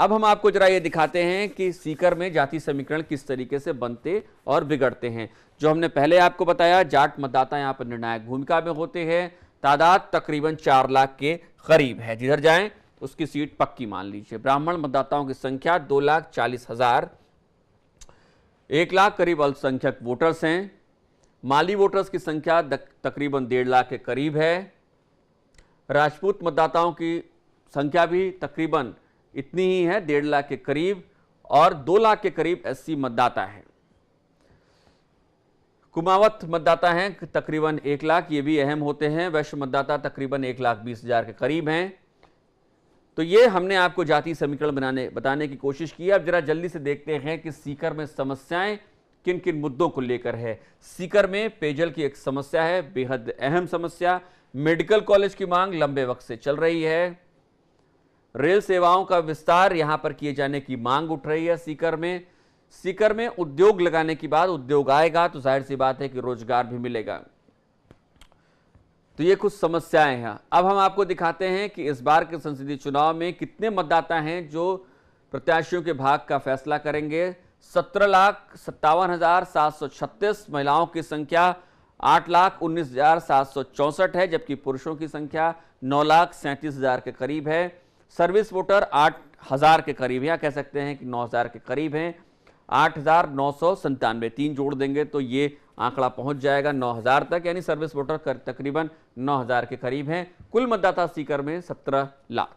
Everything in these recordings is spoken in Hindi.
अब हम आपको जरा ये दिखाते हैं कि सीकर में जाति समीकरण किस तरीके से बनते और बिगड़ते हैं। जो हमने पहले आपको बताया, जाट मतदाता यहाँ पर निर्णायक भूमिका में होते हैं। तादाद तकरीबन 4 लाख के करीब है, जिधर जाएं उसकी सीट पक्की मान लीजिए। ब्राह्मण मतदाताओं की संख्या 2,40,000, 1 लाख करीब अल्पसंख्यक वोटर्स हैं। माली वोटर्स की संख्या तकरीबन 1.5 लाख के करीब है। राजपूत मतदाताओं की संख्या भी तकरीबन इतनी ही है, 1.5 लाख के करीब, और 2 लाख के करीब एससी मतदाता हैं। कुमावत मतदाता हैं तकरीबन 1 लाख, ये भी अहम होते हैं। वैश्य मतदाता तकरीबन 1,20,000 के करीब हैं। तो ये हमने आपको जाति समीकरण बताने की कोशिश की। अब जरा जल्दी से देखते हैं कि सीकर में समस्याएं किन किन मुद्दों को लेकर है। सीकर में पेयजल की एक समस्या है, बेहद अहम समस्या। मेडिकल कॉलेज की मांग लंबे वक्त से चल रही है। रेल सेवाओं का विस्तार यहां पर किए जाने की मांग उठ रही है सीकर में। सीकर में उद्योग लगाने के बाद उद्योग आएगा तो जाहिर सी बात है कि रोजगार भी मिलेगा। तो ये कुछ समस्याएं हैं। अब हम आपको दिखाते हैं कि इस बार के संसदीय चुनाव में कितने मतदाता हैं जो प्रत्याशियों के भाग्य का फैसला करेंगे। 17,57,736 महिलाओं की संख्या 8,19,764 है, जबकि पुरुषों की संख्या 9,37,000 के करीब है। सर्विस वोटर 8,000 के करीब, या कह सकते हैं कि 9,000 के करीब हैं। 8,997, 3 जोड़ देंगे तो ये आंकड़ा पहुंच जाएगा 9,000 तक, यानी सर्विस वोटर तकरीबन 9,000 के करीब हैं। कुल मतदाता सीकर में 17 लाख।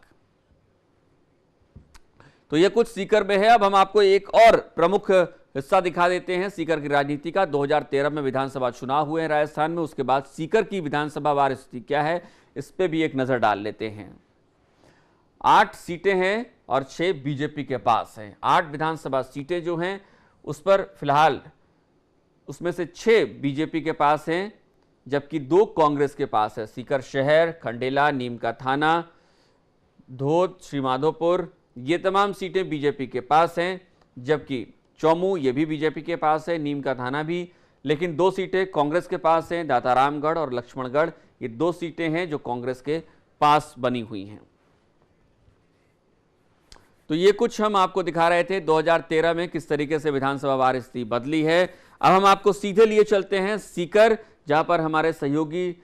तो ये कुछ सीकर में है। अब हम आपको एक और प्रमुख हिस्सा दिखा देते हैं सीकर की राजनीति का। 2013 में विधानसभा चुनाव हुए हैं राजस्थान में, उसके बाद सीकर की विधानसभा वार स्थिति क्या है इस पे भी एक नजर डाल लेते हैं। 8 सीटें हैं और 6 बीजेपी के पास हैं। 8 विधानसभा सीटें जो हैं उस पर फिलहाल उसमें से 6 बीजेपी के पास हैं, जबकि 2 कांग्रेस के पास है। सीकर शहर, खंडेला, नीम का थाना, धोद, श्रीमाधोपुर, ये तमाम सीटें बीजेपी के पास हैं, जबकि चौमू ये भी बीजेपी के पास है, नीम का थाना भी। लेकिन 2 सीटें कांग्रेस के पास हैं, दातारामगढ़ और लक्ष्मणगढ़, ये 2 सीटें हैं जो कांग्रेस के पास बनी हुई हैं। तो ये कुछ हम आपको दिखा रहे थे 2013 में किस तरीके से विधानसभा वार स्थिति बदली है। अब हम आपको सीधे लिए चलते हैं सीकर, जहां पर हमारे सहयोगी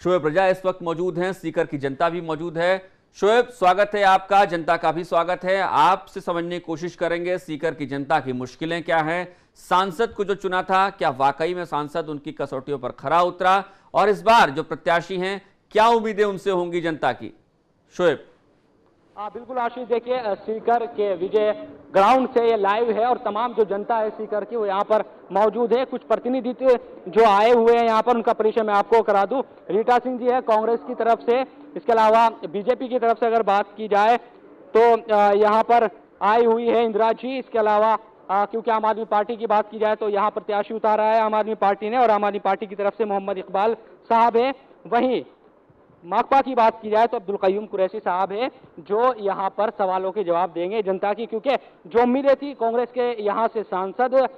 शोएब रजा इस वक्त मौजूद हैं। सीकर की जनता भी मौजूद है। शोएब, स्वागत है आपका, जनता का भी स्वागत है। आपसे समझने की कोशिश करेंगे सीकर की जनता की मुश्किलें क्या हैं। सांसद को जो चुना था, क्या वाकई में सांसद उनकी कसौटियों पर खरा उतरा, और इस बार जो प्रत्याशी हैं क्या उम्मीदें उनसे होंगी जनता की। शोएब। बिल्कुल आशीष, देखिए सीकर के विजय ग्राउंड से ये लाइव है और तमाम जो जनता है सीकर की वो यहाँ पर मौजूद है। कुछ प्रतिनिधि जो आए हुए हैं यहाँ पर, उनका परिचय मैं आपको करा दूं। रीटा सिंह जी है कांग्रेस की तरफ से, इसके अलावा बीजेपी की तरफ से अगर बात की जाए तो यहाँ पर आई हुई है इंदिरा जी। इसके अलावा क्योंकि आम आदमी पार्टी की बात की जाए तो यहाँ प्रत्याशी उतारा है आम आदमी पार्टी ने, और आम आदमी पार्टी की तरफ से मोहम्मद इकबाल साहब है। वहीं माकपा की बात की जाए तो अब्दुल कयूम कुरैशी साहब है जो यहाँ पर सवालों के जवाब देंगे जनता की, क्योंकि जो उम्मीदें थी कांग्रेस के यहाँ से सांसद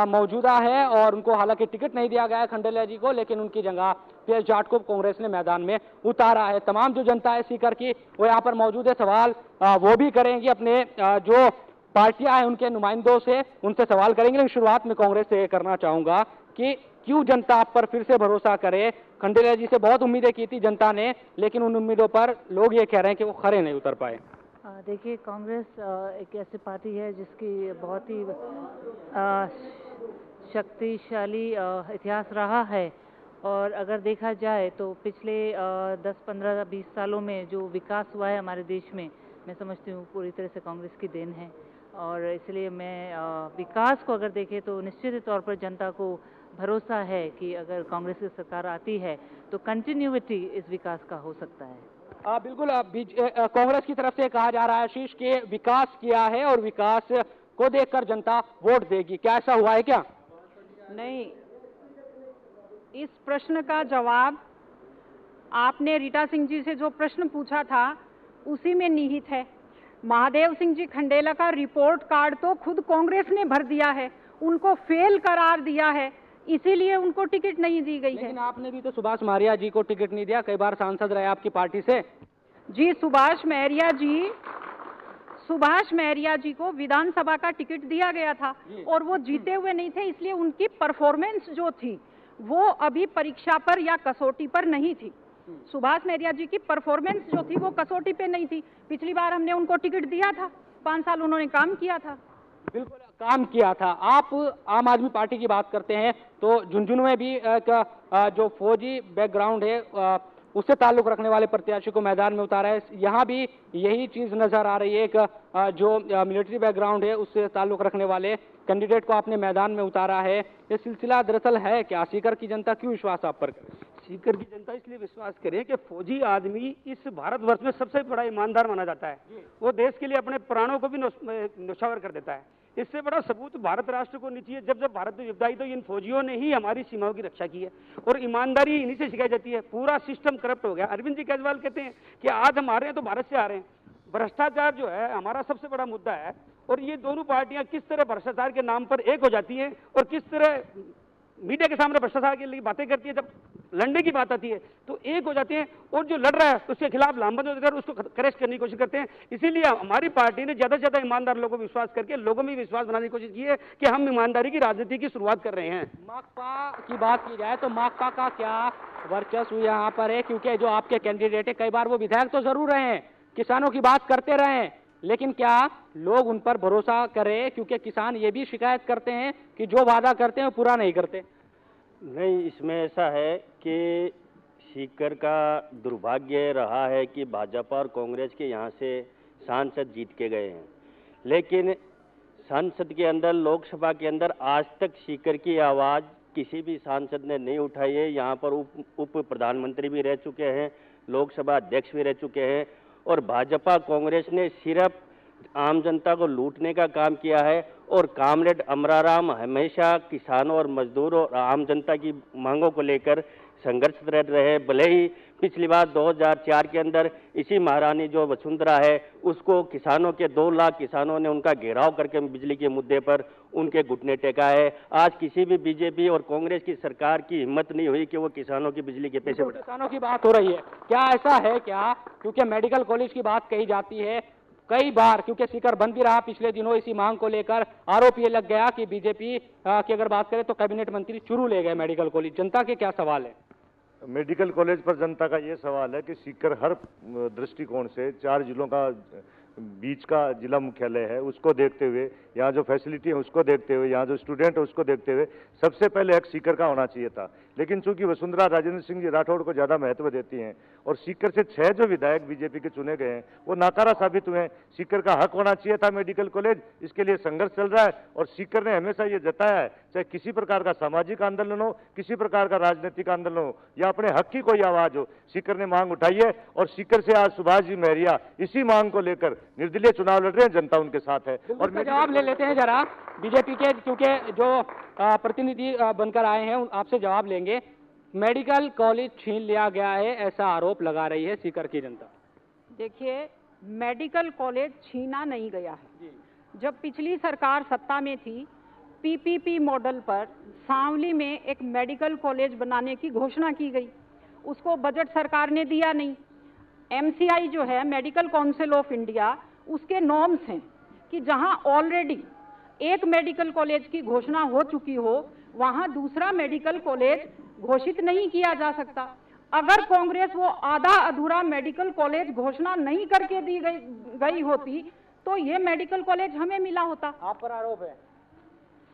मौजूदा है और उनको हालांकि टिकट नहीं दिया गया है खंडेला जी को, लेकिन उनकी जगह पीएस जाट को कांग्रेस ने मैदान में उतारा है। तमाम जो जनता है सीकर की वो यहाँ पर मौजूद है, सवाल वो भी करेंगे अपने जो पार्टियां हैं उनके नुमाइंदों से, उनसे सवाल करेंगे। लेकिन शुरुआत में कांग्रेस से करना चाहूंगा कि क्यों जनता आप पर फिर से भरोसा करे। खंडेला जी से बहुत उम्मीदें की थी जनता ने, लेकिन उन उम्मीदों पर लोग ये कह रहे हैं कि वो खरे नहीं उतर पाए। देखिए, कांग्रेस एक ऐसी पार्टी है जिसकी बहुत ही शक्तिशाली इतिहास रहा है, और अगर देखा जाए तो पिछले 10, 15, 20 सालों में जो विकास हुआ है हमारे देश में, मैं समझती हूँ पूरी तरह से कांग्रेस की देन है। और इसलिए मैं विकास को अगर देखें तो निश्चित तौर पर जनता को भरोसा है कि अगर कांग्रेस की सरकार आती है तो कंटिन्यूटी इस विकास का हो सकता है। बिल्कुल, कांग्रेस की तरफ से कहा जा रहा है आशीष के विकास किया है और विकास को देखकर जनता वोट देगी, क्या ऐसा हुआ है क्या? नहीं, इस प्रश्न का जवाब आपने रीटा सिंह जी से जो प्रश्न पूछा था उसी में निहित है। महादेव सिंह जी खंडेला का रिपोर्ट कार्ड तो खुद कांग्रेस ने भर दिया है, उनको फेल करार दिया है, इसीलिए उनको टिकट नहीं दी गई है। लेकिन आपने भी तो सुभाष मारिया जी को टिकट नहीं दिया, कई बार सांसद रहे आपकी पार्टी से। जी, सुभाष महरिया जी सुभाष महरिया जी को विधानसभा का टिकट दिया गया था और वो जीते हुए नहीं थे, इसलिए उनकी परफॉर्मेंस जो थी वो अभी परीक्षा पर या कसौटी पर नहीं थी। सुभाष महरिया जी की परफॉर्मेंस जो थी वो कसौटी पे नहीं थी। पिछली बार हमने उनको टिकट दिया था, 5 साल उन्होंने काम किया था। बिल्कुल काम किया था। आप आम आदमी पार्टी की बात करते हैं तो झुंझुनू में भी जो फौजी बैकग्राउंड है उससे ताल्लुक रखने वाले प्रत्याशी को मैदान में उतारा है। यहाँ भी यही चीज नजर आ रही है, एक जो मिलिट्री बैकग्राउंड है उससे ताल्लुक रखने वाले कैंडिडेट को आपने मैदान में उतारा है। ये सिलसिला दरअसल है क्या? सीकर की जनता क्यों विश्वास आप पर करे? सीकर की जनता इसलिए विश्वास करे कि फौजी आदमी इस भारतवर्ष में सबसे बड़ा ईमानदार माना जाता है। वो देश के लिए अपने प्राणों को भी न्यौछावर कर देता है। इससे बड़ा सबूत भारत राष्ट्र को नहीं चाहिए। जब जब भारत में युद्ध आई तो इन फौजियों ने ही हमारी सीमाओं की रक्षा की है और ईमानदारी इन्हीं से सिखाई जाती है। पूरा सिस्टम करप्ट हो गया। अरविंद जी केजरीवाल कहते हैं कि आज हम आ रहे हैं तो भारत से आ रहे हैं। भ्रष्टाचार जो है हमारा सबसे बड़ा मुद्दा है और ये दोनों पार्टियां किस तरह भ्रष्टाचार के नाम पर एक हो जाती हैं और किस तरह मीडिया के सामने भ्रष्टाचार के लिए बातें करती है, जब लड़ने की बात आती है तो एक हो जाते हैं और जो लड़ रहा है उसके खिलाफ लामबंद होकर उसको करेक्ट करने की कोशिश करते हैं। इसीलिए हमारी पार्टी ने ज्यादा से ज्यादा ईमानदार लोगों को विश्वास करके लोगों में विश्वास बनाने की कोशिश की है कि हम ईमानदारी की राजनीति की शुरुआत कर रहे हैं। माकपा की बात की जाए तो माकपा का क्या वर्चस्व यहाँ पर है? क्योंकि जो आपके कैंडिडेट है कई बार वो विधायक तो जरूर रहे हैं, किसानों की बात करते रहे हैं, लेकिन क्या लोग उन पर भरोसा करें? क्योंकि किसान ये भी शिकायत करते हैं कि जो वादा करते हैं वो पूरा नहीं करते। नहीं, इसमें ऐसा है कि सीकर का दुर्भाग्य रहा है कि भाजपा और कांग्रेस के यहाँ से सांसद जीत के गए हैं, लेकिन संसद के अंदर, लोकसभा के अंदर आज तक सीकर की आवाज़ किसी भी सांसद ने नहीं उठाई है। यहाँ पर उप प्रधानमंत्री भी रह चुके हैं, लोकसभा अध्यक्ष भी रह चुके हैं और भाजपा कांग्रेस ने सिर्फ आम जनता को लूटने का काम किया है। और कामरेड अमराराम हमेशा किसानों और मजदूरों और आम जनता की मांगों को लेकर संघर्षरत रहे। भले ही पिछली बार 2004 के अंदर इसी महारानी जो वसुंधरा है उसको किसानों के 2 लाख किसानों ने उनका घेराव करके बिजली के मुद्दे पर उनके घुटने टेका है। आज किसी भी बीजेपी और कांग्रेस की सरकार की हिम्मत नहीं हुई कि वो किसानों की बिजली के पैसे बढ़ाए। किसानों की बात हो रही है, क्या ऐसा है क्या? क्योंकि मेडिकल कॉलेज की बात कही जाती है कई बार, क्योंकि सीकर बंद भी रहा पिछले दिनों इसी मांग को लेकर। आरोप ये लग गया कि बीजेपी की अगर बात करें तो कैबिनेट मंत्री चुरू ले गए मेडिकल कॉलेज। जनता के क्या सवाल है? मेडिकल कॉलेज पर जनता का ये सवाल है कि सीकर हर दृष्टिकोण से 4 जिलों का बीच का जिला मुख्यालय है, उसको देखते हुए, यहाँ जो फैसिलिटी है उसको देखते हुए, यहाँ जो स्टूडेंट है उसको देखते हुए सबसे पहले हक सीकर का होना चाहिए था। लेकिन चूंकि वसुंधरा राजेंद्र सिंह जी राठौड़ को ज्यादा महत्व देती हैं और सीकर से 6 जो विधायक बीजेपी के चुने गए हैं वो नाकारा साबित हुए हैं। सीकर का हक होना चाहिए था मेडिकल कॉलेज, इसके लिए संघर्ष चल रहा है और सीकर ने हमेशा ये जताया है, चाहे किसी प्रकार का सामाजिक आंदोलन हो, किसी प्रकार का राजनीतिक आंदोलन हो या अपने हक की कोई आवाज हो, सीकर ने मांग उठाई है और सीकर से आज सुभाष जी महरिया इसी मांग को लेकर निर्दलीय चुनाव लड़ रहे हैं। जनता उनके साथ है। और जवाब ले लेते हैं जरा बीजेपी के, क्योंकि जो प्रतिनिधि बनकर आए हैं आपसे जवाब लेंगे। मेडिकल कॉलेज छीन लिया गया है ऐसा आरोप लगा रही है सीकर की जनता। देखिए, मेडिकल कॉलेज छीना नहीं गया है। जब पिछली सरकार सत्ता में थी, पीपीपी मॉडल पर सांवली में एक मेडिकल कॉलेज बनाने की घोषणा की गई, उसको बजट सरकार ने दिया नहीं। एमसीआई जो है, मेडिकल काउंसिल ऑफ इंडिया, उसके नॉर्म्स हैं कि जहां ऑलरेडी एक मेडिकल कॉलेज की घोषणा हो चुकी हो वहां दूसरा मेडिकल कॉलेज घोषित नहीं किया जा सकता। अगर कांग्रेस वो आधा अधूरा मेडिकल कॉलेज घोषणा नहीं करके दी गई होती तो ये मेडिकल कॉलेज हमें मिला होता। आप पर आरोप है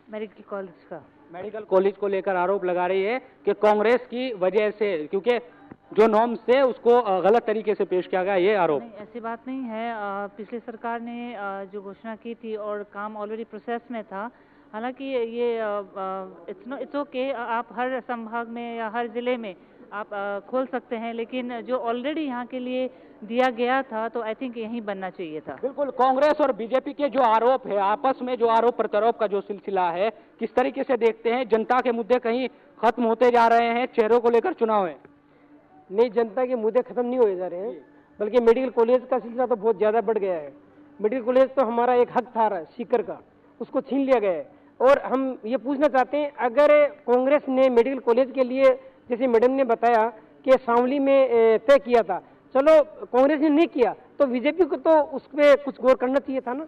मेडिकल कॉलेज का, मेडिकल कॉलेज को लेकर आरोप लगा रही है कि कांग्रेस की वजह से, क्योंकि जो नॉर्म्स थे उसको गलत तरीके से पेश किया गया, ये आरोप। नहीं, ऐसी बात नहीं है। पिछली सरकार ने जो घोषणा की थी और काम ऑलरेडी प्रोसेस में था। हालांकि ये इट्स ओके, आप हर संभाग में या हर जिले में आप खोल सकते हैं, लेकिन जो ऑलरेडी यहाँ के लिए दिया गया था तो आई थिंक यहीं बनना चाहिए था। बिल्कुल, कांग्रेस और बीजेपी के जो आरोप है, आपस में जो आरोप प्रत्यारोप का जो सिलसिला है, किस तरीके से देखते हैं? जनता के मुद्दे कहीं खत्म होते जा रहे हैं? चेहरों को लेकर चुनाव है। नहीं, जनता के मुद्दे खत्म नहीं हुए जा रहे हैं, बल्कि मेडिकल कॉलेज का सिलसिला तो बहुत ज्यादा बढ़ गया है। मेडिकल कॉलेज तो हमारा एक हक था सीकर का, उसको छीन लिया गया है। और हम ये पूछना चाहते हैं, अगर कांग्रेस ने मेडिकल कॉलेज के लिए, जैसे मैडम ने बताया कि सांवली में तय किया था, चलो कांग्रेस ने नहीं किया तो बीजेपी को तो उसमें कुछ गौर करना चाहिए था ना।